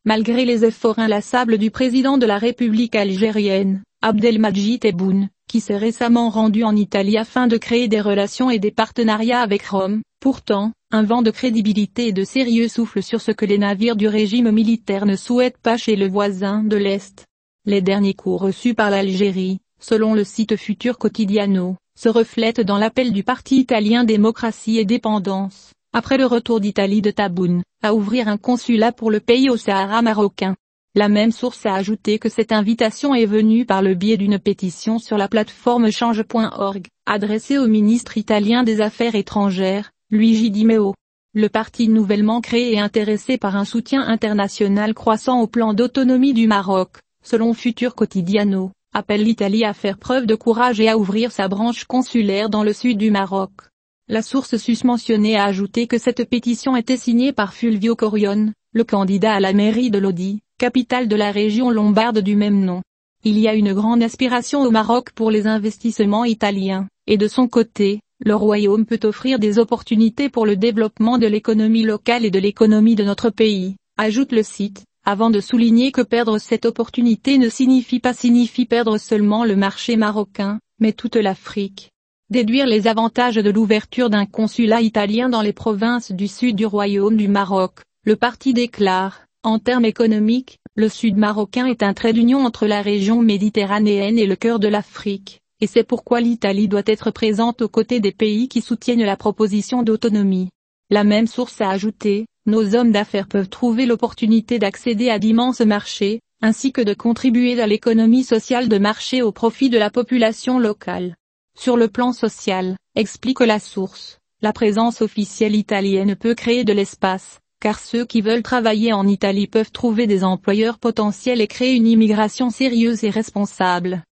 malgré les efforts inlassables du président de la République algérienne, Abdelmadjid Tebboune, qui s'est récemment rendu en Italie afin de créer des relations et des partenariats avec Rome. Pourtant, un vent de crédibilité et de sérieux souffle sur ce que les navires du régime militaire ne souhaitent pas chez le voisin de l'Est. Les derniers coups reçus par l'Algérie, selon le site Futur Quotidiano, se reflètent dans l'appel du parti italien Démocratie et Dépendance, après le retour d'Italie de Tebboune, à ouvrir un consulat pour le pays au Sahara marocain. La même source a ajouté que cette invitation est venue par le biais d'une pétition sur la plateforme change.org, adressée au ministre italien des Affaires étrangères, Luigi Di Maio. Le parti nouvellement créé est intéressé par un soutien international croissant au plan d'autonomie du Maroc, selon Futur Quotidiano, appelle l'Italie à faire preuve de courage et à ouvrir sa branche consulaire dans le sud du Maroc. La source susmentionnée a ajouté que cette pétition était signée par Fulvio Corione, le candidat à la mairie de Lodi, capitale de la région lombarde du même nom. Il y a une grande aspiration au Maroc pour les investissements italiens, et de son côté, le royaume peut offrir des opportunités pour le développement de l'économie locale et de l'économie de notre pays, ajoute le site, avant de souligner que perdre cette opportunité ne signifie perdre seulement le marché marocain, mais toute l'Afrique. Déduire les avantages de l'ouverture d'un consulat italien dans les provinces du sud du royaume du Maroc, le parti déclare, en termes économiques, le sud marocain est un trait d'union entre la région méditerranéenne et le cœur de l'Afrique, et c'est pourquoi l'Italie doit être présente aux côtés des pays qui soutiennent la proposition d'autonomie. La même source a ajouté, nos hommes d'affaires peuvent trouver l'opportunité d'accéder à d'immenses marchés, ainsi que de contribuer à l'économie sociale de marché au profit de la population locale. Sur le plan social, explique la source, la présence officielle italienne peut créer de l'espace, car ceux qui veulent travailler en Italie peuvent trouver des employeurs potentiels et créer une immigration sérieuse et responsable.